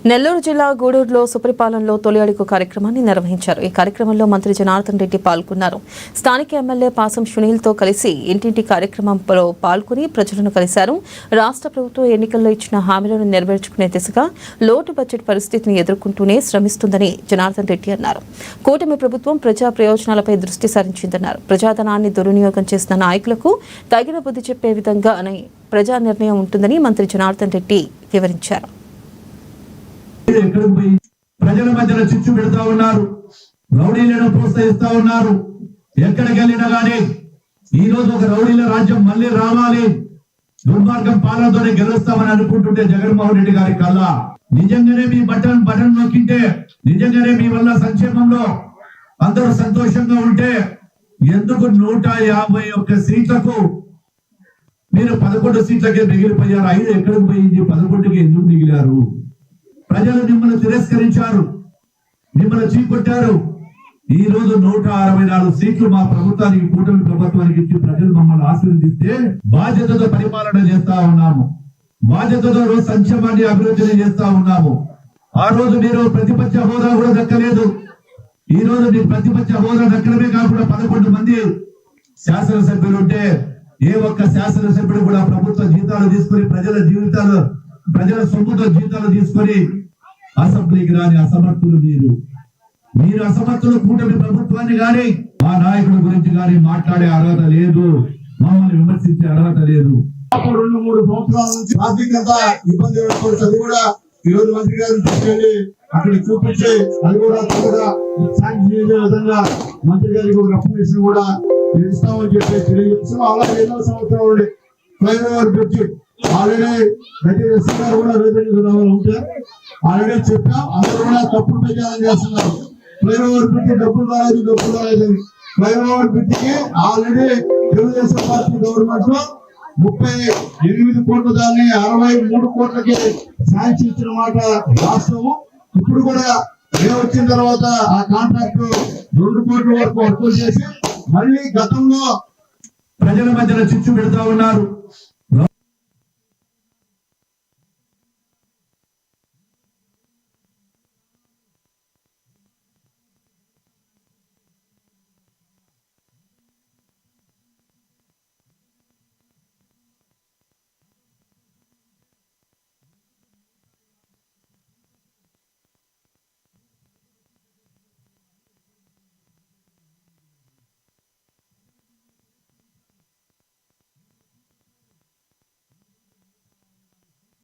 నెల్లూరు జిల్లా గూడూరులో సుపరిపాలనలో తొలి అడుగు కార్యక్రమాన్ని నిర్వహించారు. ఈ కార్యక్రమంలో మంత్రి జనార్దన్ రెడ్డి పాల్గొన్నారు. స్థానిక ఎమ్మెల్యే పాసం సునీల్తో కలిసి ఇంటింటి కార్యక్రమంలో పాల్గొని ప్రజలను కలిశారు. రాష్ట్ర ప్రభుత్వం ఎన్నికల్లో ఇచ్చిన హామీలను నెరవేర్చుకునే దిశగా లోటు బడ్జెట్ పరిస్థితిని ఎదుర్కొంటూనే శ్రమిస్తుందని జనార్దన్ రెడ్డి అన్నారు. కూటమి ప్రభుత్వం ప్రజా ప్రయోజనాలపై దృష్టి సారించిందన్నారు. ప్రజాధనాన్ని దుర్వినియోగం చేసిన నాయకులకు తగిన బుద్ధి చెప్పే విధంగా ప్రజా నిర్ణయం ఉంటుందని మంత్రి జనార్దన్ రెడ్డి వివరించారు. ప్రజల మధ్యలో చిచ్చు పెడతా ఉన్నారు, రౌడీలను ప్రోత్సహిస్తా ఉన్నారు. ఎక్కడికి వెళ్ళినా గానీ ఈ రోజు ఒక రౌడీల రాజ్యం మళ్ళీ రావాలి, దుర్మార్గం పాలనతోనే గెలుస్తామని అనుకుంటుంటే జగన్మోహన్ రెడ్డి గారి కల్లా నిజంగానే మీ బటన్ నొక్కింటే, నిజంగానే మీ వల్ల సంక్షేమంలో అందరూ సంతోషంగా ఉంటే ఎందుకు 151 సీట్లకు మీరు 11 సీట్లకే మిగిలిపోయారు? 5 ఎక్కడికి పోయింది? 11కి ఎందుకు మిగిలారు? ప్రజలు మిమ్మల్ని తిరస్కరించారు, మిమ్మల్ని చీకొట్టారు. ఈ రోజు 164 సీట్లు మా ప్రభుత్వానికి, కూటమి ప్రభుత్వానికి ఇచ్చి ప్రజలు మమ్మల్ని ఆశీర్వదిస్తే బాధ్యతతో పరిపాలన చేస్తా ఉన్నాము, బాధ్యతతో సంక్షేమాన్ని అభివృద్ధిని చేస్తా ఉన్నాము. ఆ రోజు మీరు ప్రతిపక్ష హోదా కూడా దక్కలేదు. ఈ రోజు మీ ప్రతిపక్ష హోదా దక్కడమే కాకుండా 11 మంది శాసనసభ్యులు ఉంటే ఏ ఒక్క శాసనసభ్యుడు కూడా ప్రభుత్వ జీతాలు తీసుకొని ప్రజల సొమ్ముతో జీతాలు తీసుకొని అసెంబ్లీకి రాని అసమర్థులు మీరు అసమర్థులు. కూటమి ప్రభుత్వాన్ని గాని మా నాయకుల గురించి గాని మాట్లాడే అర్హత లేదు, మమ్మల్ని విమర్శించే అర్హత లేదు. 2-3 సంవత్సరాల నుంచి ఆర్థికంగా ఇబ్బంది పడుతుంది కూడా ఈ రోజు మంత్రి గారు తీసుకెళ్లి అక్కడ చూపించి అది కూడా శాంక్షన్ చేసే విధంగా మంత్రి గారికి ఒక అప్లికేషన్ కూడా ఇస్తామని చెప్పి తెలియజేస్తున్నాం. అలాగే ఎన్నో సంవత్సరాలు ఫ్లైఓవర్ బ్రిడ్జి ఆల్రెడీ ప్రతి ఎస్సీ గారు కూడా ఉంటే ఆల్రెడీ చెప్పాం, అందరూ కూడా తప్పుడు ప్రచారం చేస్తున్నారు. ఫ్లైఓవర్ బ్రిడ్జి డబ్బులు రాలేదు. ఫ్లైఓవర్ బ్రిడ్జికి ఆల్రెడీ తెలుగుదేశం పార్టీ గవర్నమెంట్ లో 38 కోట్ల దాన్ని 63 కోట్లకి శాంక్షన్ ఇచ్చిన మాట వాస్తవం. ఇప్పుడు కూడా మేము వచ్చిన తర్వాత ఆ కాంట్రాక్ట్ 2 కోట్ల వరకు వర్క్ చేసి మళ్ళీ గతంలో ప్రజల మధ్యలో చిచ్చు పెడతా ఉన్నారు,